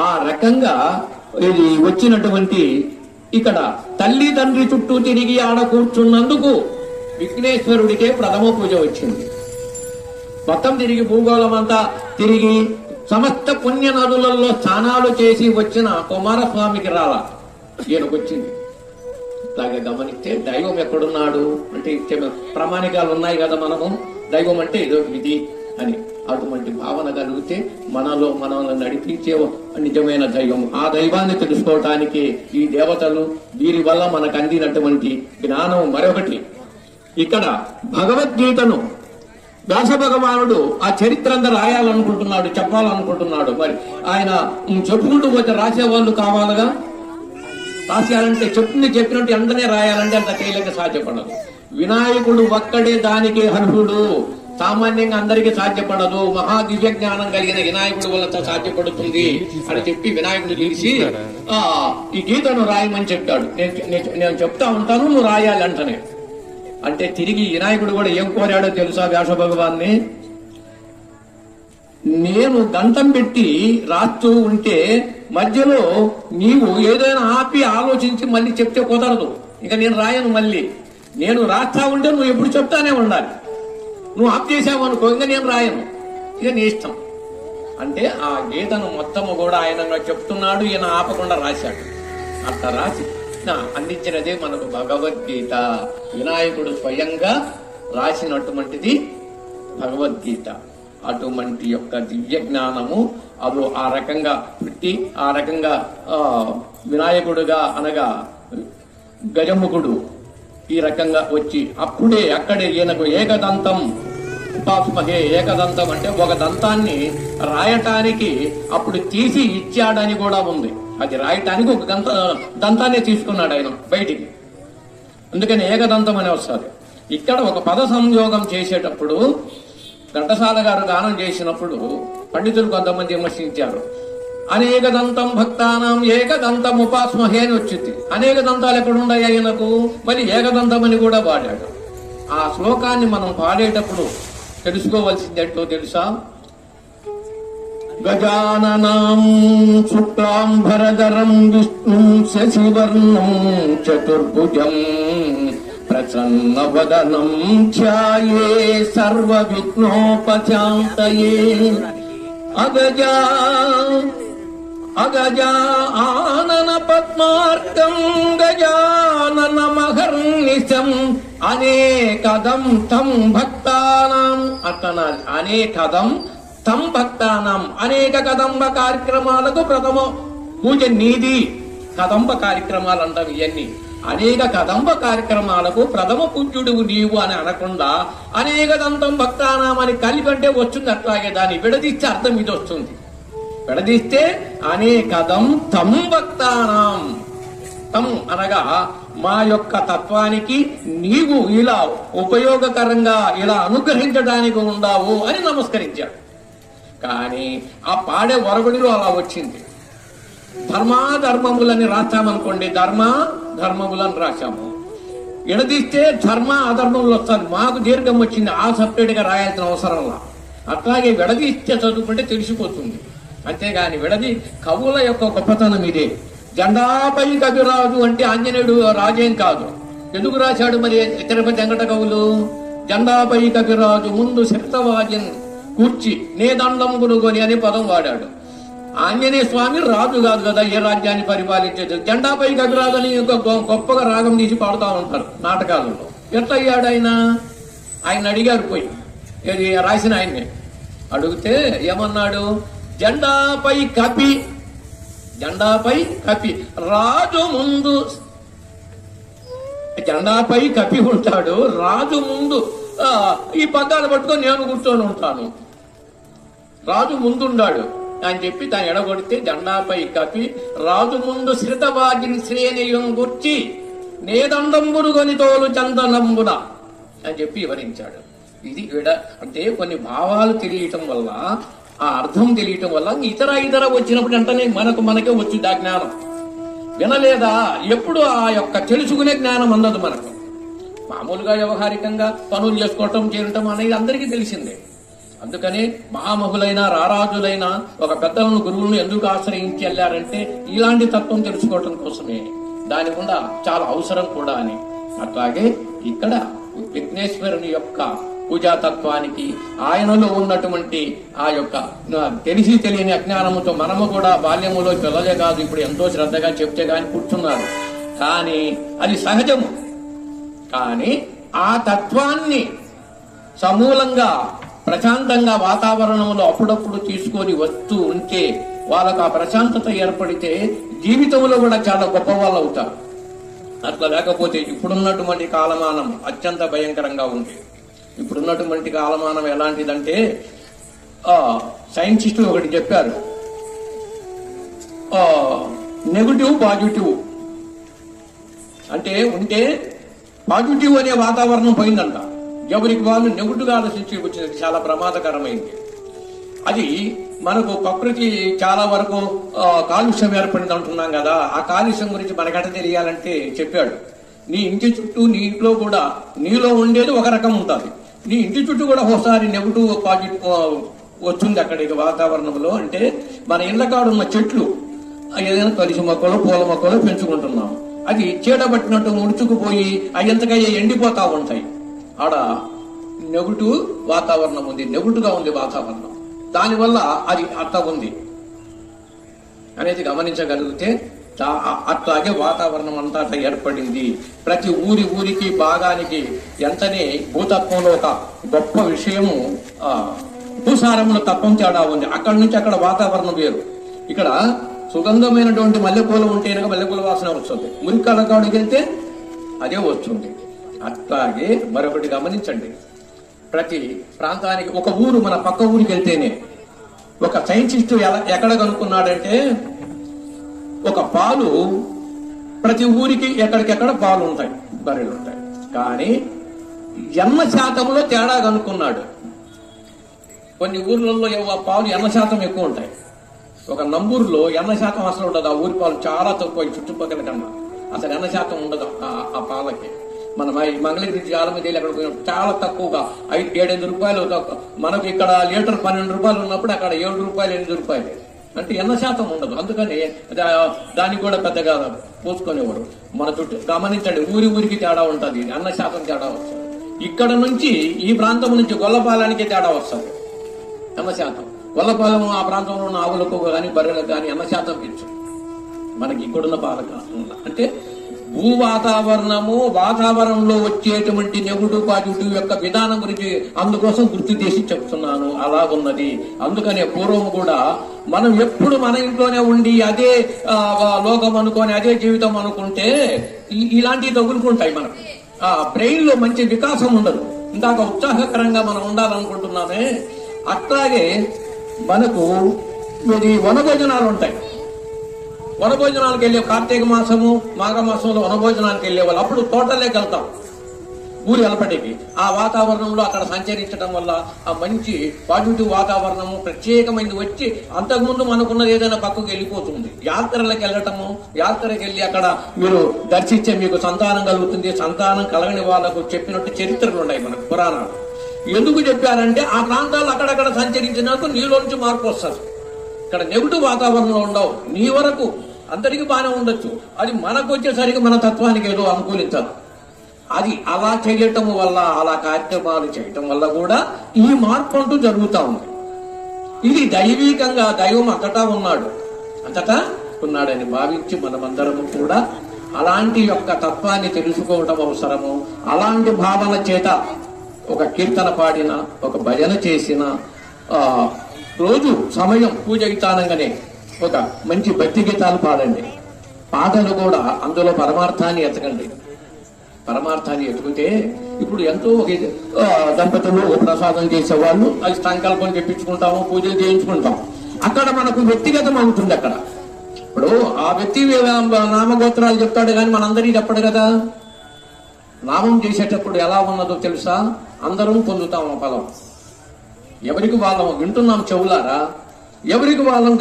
[SPEAKER 7] ఆ రకంగా ఇది వచ్చినటువంటి ఇక్కడ తల్లి తండ్రి చుట్టూ తిరిగి ఆడ కూర్చున్నందుకు విఘ్నేశ్వరుడికే ప్రథమ పూజ వచ్చింది. మొత్తం తిరిగి భూగోళం అంతా తిరిగి సమస్త పుణ్య నదులలో స్నానాలు చేసి వచ్చిన కుమారస్వామికి రాలా, ఈయనకొచ్చింది. అలాగే గమనిస్తే దైవం ఎక్కడున్నాడు అంటే ప్రామాణికాలు ఉన్నాయి కదా మనము. దైవం అంటే ఏదో విధి అని అటువంటి భావన కలిగితే మనల్ని నడిపించే నిజమైన దైవం. ఆ దైవాన్ని తెలుసుకోవటానికి ఈ దేవతలు, వీరి వల్ల మనకు అందినటువంటి జ్ఞానం మరొకటి. ఇక్కడ భగవద్గీతను వ్యాస భగవానుడు ఆ చరిత్ర అంతా రాయాలనుకుంటున్నాడు, చెప్పాలనుకుంటున్నాడు. మరి ఆయన చెప్పుకుంటూ పోతే రాసేవాళ్ళు కావాలిగా. రాసేయాలంటే చెప్పినట్టు ఎంతనే రాయాలంటే అంత తేలిక సాధ్యపడదు. వినాయకుడు ఒక్కడే దానికి అర్హుడు. సామాన్యంగా అందరికీ సాధ్యపడదు. మహా దివ్య జ్ఞానం కలిగిన వినాయకుడు వల్ల సాధ్యపడుతుంది అని చెప్పి వినాయకుడు తెలిసి ఈ గీతను రాయమని చెప్పాడు. నేను చెప్తా ఉంటాను, నువ్వు రాయాలి అంటనే. అంటే తిరిగి వినాయకుడు కూడా ఏం కోరాడో తెలుసా వ్యాస భగవాన్ని? నేను గంటం పెట్టి రాస్తూ ఉంటే మధ్యలో నీవు ఏదైనా ఆపి ఆలోచించి మళ్ళీ చెప్తే కుదరదు. ఇక నేను రాయను. మళ్ళీ నేను రాస్తా ఉంటే నువ్వు ఎప్పుడు చెప్తానే ఉండాలి. నువ్వు ఆప్ చేసావు అనుకో, ఇంకా నేను రాయను, ఇక నీ ఇష్టం. అంటే ఆ గీతను మొత్తము కూడా ఆయన చెప్తున్నాడు, ఈయన ఆపకుండా రాశాడు. అట్లా రాసి అందించినదే మనకు భగవద్గీత. వినాయకుడు స్వయంగా రాసినటువంటిది భగవద్గీత. అటువంటి యొక్క దివ్య జ్ఞానము అది ఆ రకంగా పెట్టి ఆ రకంగా వినాయకుడుగా అనగా గజముఖుడు ఈ రకంగా వచ్చి అక్కడే ఈయనకు ఏకదంతం ఉపాస్మహే. ఏకదంతం అంటే ఒక దంతాన్ని రాయటానికి అప్పుడు తీసి ఇచ్చాడని కూడా ఉంది. అది రాయటానికి ఒక దంతాన్ని తీసుకున్నాడు ఆయన బయటికి. అందుకని ఏకదంతం అని వస్తుంది. ఇక్కడ ఒక పద సంయోగం చేసేటప్పుడు ఘంటసాల గారు గానం చేసినప్పుడు పండితులు కొంతమంది విమర్శించారు. అనేక దంతం భక్తానం ఏకదంతం ఉపాస్మహే అని వచ్చింది. అనేక దంతాలు ఎక్కడున్నాయి ఆయనకు? మరి ఏకదంతం అని కూడా పాడాడు. ఆ శ్లోకాన్ని మనం పాడేటప్పుడు తెలుసుకోవాల్సింది ఎట్టో తెలుసా? గజాననం శుక్లాంబరధరం విష్ణుం శశివర్ణం చతుర్భుజం ప్రసన్నవదనం ధ్యాయే సర్వ విఘ్నోపశాంతయే. అగజా ఆనన పద్మార్కం గజానన మహర్నిశం అనేకదం తం భక్తానాం. అట్లనాలి, అనేకదం తం భక్తానాం. అనేక కదంబ కార్యక్రమాలకు ప్రథమ పూజ నీది. కదంబ కార్యక్రమాలు అంటాం ఇవన్నీ. అనేక కదంబ కార్యక్రమాలకు ప్రథమ పూజ్యుడు నీవు అని అనకుండా అనేక దంతం భక్తానాం అని కలిపంటే వస్తుంది. అట్లాగే దాన్ని విడదీస్తే అర్థం ఇది వస్తుంది. విడదీస్తే అనేకదం తం భక్తానాం. తం అనగా మా యొక్క తత్వానికి నీవు ఇలా ఉపయోగకరంగా ఇలా అనుగ్రహించడానికి ఉండావు అని నమస్కరించాడు. కానీ ఆ పాడే వరవడిలో అలా వచ్చింది. ధర్మాధర్మములని రాస్తామనుకోండి, ధర్మములని రాశాము. ఎడదీస్తే ధర్మ అధర్మములు వస్తుంది. మాకు దీర్ఘం వచ్చింది, ఆ సపరేట్ గా రాయాల్సిన అవసరంలా. అట్లాగే విడదీస్తే చదువుకుంటే తెలిసిపోతుంది. అంతేగాని కవుల యొక్క గొప్పతనం ఇదే. జెండాపై కవిరాజు అంటే ఆంజనేయుడు రాజేం కాదు. ఎందుకు రాశాడు మరి తిరుపతి వెంకట కవులు? జెండాపై కవిరాజు ముందు శక్తవాజన్ కూర్చి నే దండం గునుగొని అనే పదం వాడాడు. ఆంజనేయ స్వామి రాజు కాదు కదా, ఏ రాజ్యాన్ని పరిపాలించేది. జెండాపై కవిరాజని గొప్పగా రాగం తీసి పాడుతూ ఉంటారు నాటకాలలో. ఎట్లా అయ్యాడు ఆయన అడిగారు పోయి, ఏది రాసిన ఆయన్ని అడిగితే ఏమన్నాడు, జెండాపై కపి రాజు ముందు, జెండాపై కపి ఉంటాడు, రాజు ముందు ఈ పగ్గాలు పట్టుకొని నేను కూర్చొని ఉంటాను, రాజు ముందుండాడు అని చెప్పి దాన్ని ఎడగొడితే, జెండాపై కపి రాజు ముందు శ్రితవాగిని శ్రేణియం గుర్చి నేదండంబుడు కొని తోలు చందనంబున అని చెప్పి వివరించాడు. ఇది అంటే కొన్ని భావాలు తెలియటం వల్ల, ఆ అర్థం తెలియటం వల్ల ఇతర వచ్చినప్పుడు వెంటనే మనకే వచ్చింది ఆ జ్ఞానం. వినలేదా ఎప్పుడు ఆ యొక్క తెలుసుకునే జ్ఞానం అందదు మనకు. మామూలుగా వ్యవహారికంగా పనులు చేసుకోవటం చేయటం అనేది అందరికీ తెలిసిందే. అందుకని మహామహులైన రారాజులైన ఒక పెద్దలను గురువులను ఎందుకు ఆశ్రయించి వెళ్ళారంటే ఇలాంటి తత్వం తెలుసుకోవటం కోసమే. దాని గుండా చాలా అవసరం కూడా అని. అట్లాగే ఇక్కడ విఘ్నేశ్వరుని యొక్క పూజాతత్వానికి, ఆయనలో ఉన్నటువంటి ఆ యొక్క తెలిసి తెలియని అజ్ఞానముతో మనము కూడా బాల్యములో పిల్లలే కాదు, ఇప్పుడు ఎంతో శ్రద్ధగా చెప్తే గాని కూర్చున్నారు. కానీ అది సహజము. కానీ ఆ తత్వాన్ని సమూలంగా ప్రశాంతంగా వాతావరణంలో అప్పుడప్పుడు తీసుకొని వస్తూ ఉంటే వాళ్ళకు ఆ ప్రశాంతత ఏర్పడితే జీవితంలో కూడా చాలా గొప్ప వాళ్ళు అవుతారు. అట్లా లేకపోతే ఇప్పుడున్నటువంటి కాలమానం అత్యంత భయంకరంగా ఉంది. ఇప్పుడున్నటువంటి కాలమానం ఎలాంటిదంటే, సైంటిస్టులు ఒకటి చెప్పారు, నెగటివ్ పాజిటివ్ అంటే ఉంటే పాజిటివ్ అనే వాతావరణం పోయిందంట. ఎవరికి వాళ్ళు నెగటివ్గా ఆలోచించి వచ్చింది, చాలా ప్రమాదకరమైంది. అది మనకు ప్రకృతి చాలా వరకు కాలుష్యం ఏర్పడింది అంటున్నాం కదా, ఆ కాలుష్యం గురించి మనకట తెలియాలంటే చెప్పాడు, నీ ఇంటి చుట్టూ నీ ఇంట్లో కూడా నీలో ఉండేది ఒక రకం ఉంటుంది, నీ ఇంటి చుట్టూ కూడా ఒకసారి నెగటివ్ పాజిటివ్ వచ్చింది అక్కడికి వాతావరణంలో. అంటే మన ఇళ్ల కాడున్న చెట్లు ఏదైనా కలిసి మొక్కలు పూల మొక్కలు పెంచుకుంటున్నాం, అది చీడబట్టినట్టు ముడుచుకుపోయి అయ్యంతకయ్యే ఎండిపోతా ఉంటాయి. ఆడ నెగటివ్ వాతావరణం ఉంది, నెగటివ్గా ఉంది వాతావరణం. దానివల్ల అది అట్లా ఉంది అనేది గమనించగలిగితే అట్లాగే వాతావరణం అంతా ఏర్పడింది. ప్రతి ఊరికి భాగానికి ఎంతనే భూతత్వంలో ఒక గొప్ప విషయము, భూసారంలో తత్వం తేడా ఉంది. అక్కడి నుంచి అక్కడ వాతావరణం వేరు. ఇక్కడ సుగంధమైనటువంటి మల్లెపూలు ఉంటేనే మల్లెపూల వాసన వస్తుంది, మురికాల కాడికి వెళ్తే అదే వస్తుంది. అట్లాగే మరొకటి గమనించండి, ప్రతి ప్రాంతానికి ఒక ఊరు, మన పక్క ఊరికి వెళ్తేనే ఒక సైంటిస్టు ఎక్కడ కనుక్కున్నాడంటే, ఒక పాలు ప్రతి ఊరికి ఎక్కడికెక్కడ పాలు ఉంటాయి, బర్రెలు ఉంటాయి, కానీ ఎన్న శాతంలో తేడా కనుక్కున్నాడు. కొన్ని ఊర్లలో పాలు ఎన్న శాతం ఎక్కువ ఉంటాయి, ఒక నంబూరులో ఎన్న శాతం అసలు ఉండదు. ఆ ఊరి పాలు చాలా తక్కువ, చుట్టుపక్కల కన్నా అసలు ఎన్న శాతం ఉండదు ఆ పాలకి. మన మంగళగిరి చాలా మంది అక్కడ చాలా తక్కువగా 7-8 రూపాయలు, మనకు ఇక్కడ లీటర్ 12 రూపాయలు ఉన్నప్పుడు అక్కడ 7 రూపాయలు 8 రూపాయలు, అంటే ఎన్న శాతం ఉండదు. అందుకని దానికి కూడా పెద్దగా పోసుకునేవాడు. మన చుట్టూ గమనించండి, ఊరికి తేడా ఉంటుంది, అన్న శాతం తేడా వస్తుంది. ఇక్కడ నుంచి ఈ ప్రాంతం నుంచి గొల్లపాలానికి తేడా వస్తుంది అన్న శాతం. గొల్లపాలెం ఆ ప్రాంతంలో ఉన్న ఆవులకు కానీ బర్రెలకు కానీ అన్న శాతం పెంచు, మనకి ఇక్కడున్న పాలక. అంటే భూ వాతావరణంలో వచ్చేటువంటి నెగటివ్ పాజిటివ్ యొక్క విధానం గురించి అందుకోసం గుర్తు చేసి చెప్తున్నాను. అలాగున్నది. అందుకనే పూర్వం కూడా మనం ఎప్పుడు మన ఇంట్లోనే ఉండి అదే లోకం అనుకొని అదే జీవితం అనుకుంటే ఇలాంటివి తగులుకుంటాయి. మనకు బ్రెయిన్ లో మంచి వికాసం ఉండదు. ఇందాక ఉత్సాహకరంగా మనం ఉండాలనుకుంటున్నామే, అట్లాగే మనకు ఇది వనభోజనాలు ఉంటాయి. వనభోజనాలకు వెళ్ళే కార్తీక మాసము మాఘమాసంలో వనభోజనాలకు వెళ్ళేవాళ్ళు. అప్పుడు తోటలోకి వెళ్తాం ఊరి అలపటికి. ఆ వాతావరణంలో అక్కడ సంచరించడం వల్ల ఆ మంచి పాజిటివ్ వాతావరణము ప్రత్యేకమైనది వచ్చి అంతకుముందు మనకున్నది ఏదైనా పక్కకు వెళ్ళిపోతుంది. యాత్రలకు వెళ్ళటము, యాత్రకి వెళ్ళి అక్కడ మీరు దర్శించే మీకు సంతానం కలుగుతుంది. సంతానం కలగని వాళ్ళకు చెప్పినట్టు చరిత్రలు ఉన్నాయి మనకు పురాణాలు. ఎందుకు చెప్పారంటే ఆ ప్రాంతాలు అక్కడక్కడ సంచరించినాక నీలో నుంచి మార్పు వస్తుంది. ఇక్కడ నెగటివ్ వాతావరణంలో ఉండవు. నీ వరకు అందరికీ బాగానే ఉండొచ్చు, అది మనకు వచ్చేసరికి మన తత్వానికి ఏదో అనుకూలించదు. అది అలా చేయటం వల్ల, అలా కార్యక్రమాలు చేయటం వల్ల కూడా ఈ మార్పు అంటూ జరుగుతూ ఉంది. ఇది దైవికంగా దైవం అంతటా ఉన్నాడని భావించి మనమందరము కూడా అలాంటి యొక్క తత్వాన్ని తెలుసుకోవడం అవసరము. అలాంటి భావన చేత ఒక కీర్తన పాడిన, ఒక భజన చేసిన, రోజు సమయం పూజ విధానంగానే ఒక మంచి భక్తి గీతాలు పాడండి. పాటలు కూడా అందులో పరమార్థాన్ని ఎతకండి. పరమార్థాన్ని ఎత్తుకుంటే ఇప్పుడు ఎంతో దంపతులు ప్రసాదం చేసేవాళ్ళు అది సంకల్పం చెప్పించుకుంటాము, పూజలు చేయించుకుంటాం. అక్కడ మనకు వ్యక్తిగతం అవుతుంది. అక్కడ ఇప్పుడు ఆ వ్యక్తి నామగోత్రాలు చెప్తాడు కానీ మనందరికీ చెప్పడు కదా. నామం చేసేటప్పుడు ఎలా ఉన్నదో తెలుసా? అందరం పొందుతాం ఆ ఫలం. ఎవరికి వాళ్ళం వింటున్నాం చెవులారా, ఎవరికి వాళ్ళం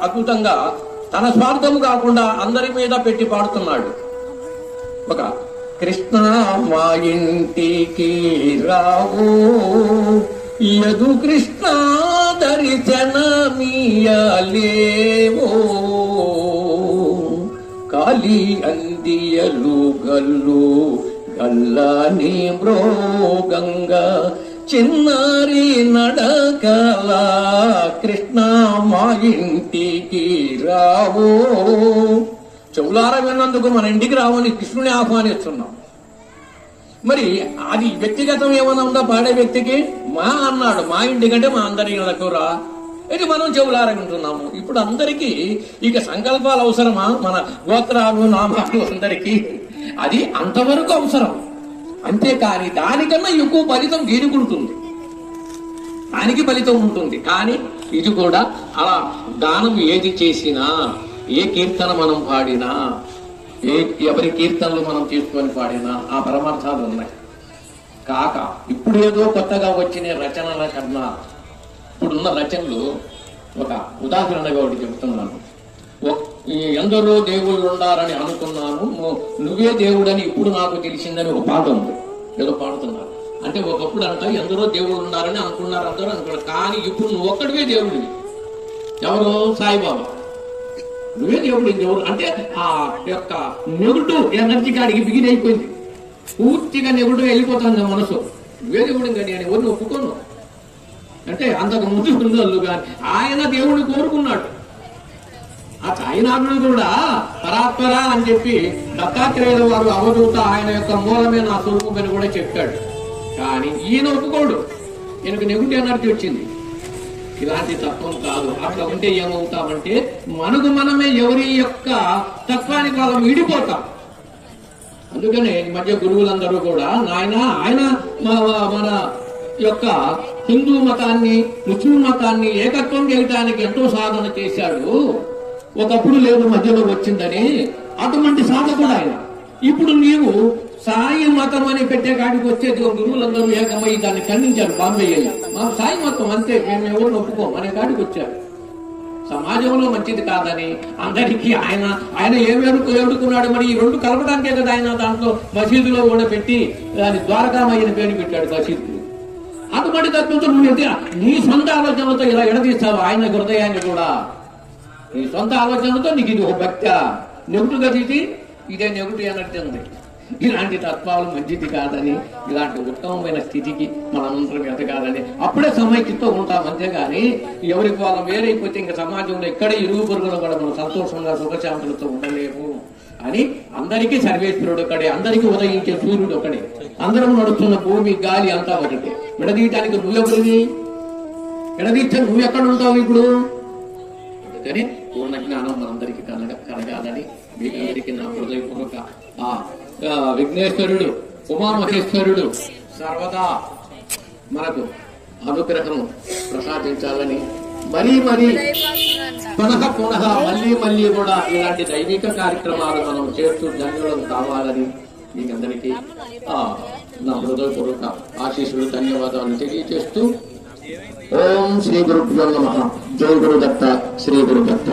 [SPEAKER 7] అద్భుతంగా తన స్వార్థం కాకుండా అందరి మీద పెట్టి పాడుతున్నాడు. ఒక కృష్ణ మా ఇంటికి రావు యదు కృష్ణ దర్శనమీయలేవో కాలి అందియలు గల్లు గల్లని మృగంగా చిన్నారి నడకల కృష్ణ మా ఇంటికి రావు. చెవులారా విన్నందుకు మన ఇంటికి రావని కృష్ణుని ఆహ్వానిస్తున్నాం. మరి అది వ్యక్తిగతం ఏమైనా ఉందా? పాడే వ్యక్తికి మా అన్నాడు, మా ఇంటికంటే మా అందరి ఇళ్లకు రా. ఇది మనం చెవులారా వింటున్నాము. ఇప్పుడు అందరికీ ఇక సంకల్పాలు అవసరమా? మన గోత్రాలు నామాలు అందరికీ అది అంతవరకు అవసరం. అంతేకాని దానికన్నా ఎక్కువ ఫలితం దీనికి ఉంటుంది, దానికి ఫలితం ఉంటుంది. కానీ ఇది కూడా అలా దానం ఏది చేసినా, ఏ కీర్తన మనం పాడినా, ఎవరి కీర్తనలు మనం తీసుకొని పాడినా ఆ పరమార్థాలు ఉన్నాయి. కాక ఇప్పుడు ఏదో కొత్తగా వచ్చిన రచనల కన్నా ఇప్పుడున్న రచనలు, ఒక ఉదాహరణగా ఒకటి చెప్తున్నాను. ఎందరో దేవుళ్ళు ఉండాలని అనుకున్నాను, నువ్వే దేవుడని ఇప్పుడు నాకు తెలిసిందని ఒక పాట ఉంది, ఏదో పాడుతున్నారు. అంటే ఒకప్పుడు అంట ఎందరో దేవుళ్ళు ఉండాలని అనుకున్నారు అందరూ అనుకున్నారు, కానీ ఇప్పుడు నువ్వు ఒక్కడివే దేవుడివి. ఎవరు? సాయిబాబా. నువ్వే దేవుడు అంటే ఆ యొక్క నెగటివ్ ఎనర్జీ కాడికి బిగిన్ అయిపోయింది. పూర్తిగా నెగటివ్ వెళ్ళిపోతుంది మనసు. నువ్వే దేవుడు కానీ అని ఎవరిని ఒప్పుకోను అంటే అంతకు ముందు ఉండదు. కానీ ఆయన దేవుడు కోరుకున్నాడు. ఆ సాయినాథుడు కూడా పరాత్పర అని చెప్పి దత్తాత్రేయుల వారు అవధూత ఆయన యొక్క మూలమే నా స్వరూపమని కూడా చెప్పాడు. కానీ ఈయన ఒప్పుకోడు. ఈయనకు నెగటివ్ ఎనర్జీ వచ్చింది. ఇలాంటి తత్వం కాదు. అట్లా ఉంటే ఏమవుతామంటే మనకు మనమే ఎవరి యొక్క తత్వానికి వాళ్ళం విడిపోతాం. అందుకనే ఈ మధ్య గురువులందరూ కూడా ఆయన మన యొక్క హిందూ మతాన్ని, ముస్లిం మతాన్ని ఏకత్వం చేయడానికి ఎంతో సాధన చేశాడు. ఒకప్పుడు లేదు, మధ్యలో వచ్చిందని. అటువంటి సాధకుడు ఆయన. ఇప్పుడు నీవు సాయి మతం అని పెట్టే కాడికి వచ్చేది గురువులందరూ ఏకమై దాన్ని ఖండించారు. బాంబే వెళ్ళి మా సాయి మతం అంతే, మేము ఎవరు ఒప్పుకోం అనే కాడికి వచ్చారు. సమాజంలో మంచిది కాదని అందరికీ ఆయన ఏడుకున్నాడు. మరి ఈ రెండు కలపడానికే కదా ఆయన దాంట్లో మసీదులో కూడా పెట్టి దాని ద్వారకామయ్యని పేరు పెట్టాడు మసీదు. అటువంటి తత్వంతో నువ్వు నీ సొంత ఆలోచనలతో ఇలా ఎడదీస్తావు ఆయన హృదయాన్ని కూడా. నీ సొంత ఆలోచనలతో నీకు ఇది ఒక భక్త నెగుటుగా తీసి ఇదే నెగుటు ఎనర్జీ ఉంది. ఇలాంటి తత్వాలు మంచిది కాదని, ఇలాంటి ఉత్తమమైన స్థితికి మనందరం ఎదగాలని అప్పుడే సమైక్యతో ఉంటాం. అంతేగాని ఎవరికి వాళ్ళ వేరైపోతే ఇంకా సమాజంలో ఎక్కడే ఇరుగు పొరుగులో కూడా మనం సంతోషంగా సుఖశాంతులతో ఉండలేము అని. అందరికీ సర్వేశ్వరుడు ఒకడే, అందరికీ ఉదయించే సూర్యుడు ఒకడే, అందరం నడుస్తున్న భూమి గాలి అంతా ఒకటే. విడదీయటానికి నువ్వెవరివి? విడదీస్తే నువ్వెక్కడ ఉంటావు ఇప్పుడు? అందుకని పూర్ణ జ్ఞానం మనందరికీ కలగాలని మీకందరికీ నా హృదయపూర్వక విఘ్నేశ్వరుడు, ఉమామహేశ్వరుడు సర్వదా మనకు అనుగ్రహం ప్రసాదించాలని మరీ పునః మళ్ళీ కూడా ఇలాంటి దైవిక కార్యక్రమాలు మనం చేస్తూ ధన్యులం కావాలని మీకందరికీ నా హృదయపూర్వక ఆశీస్సులు, ధన్యవాదాలు తెలియజేస్తూ ఓం శ్రీ గురుభ్యో నమః. జై గురు దత్త, శ్రీ గురు దత్త.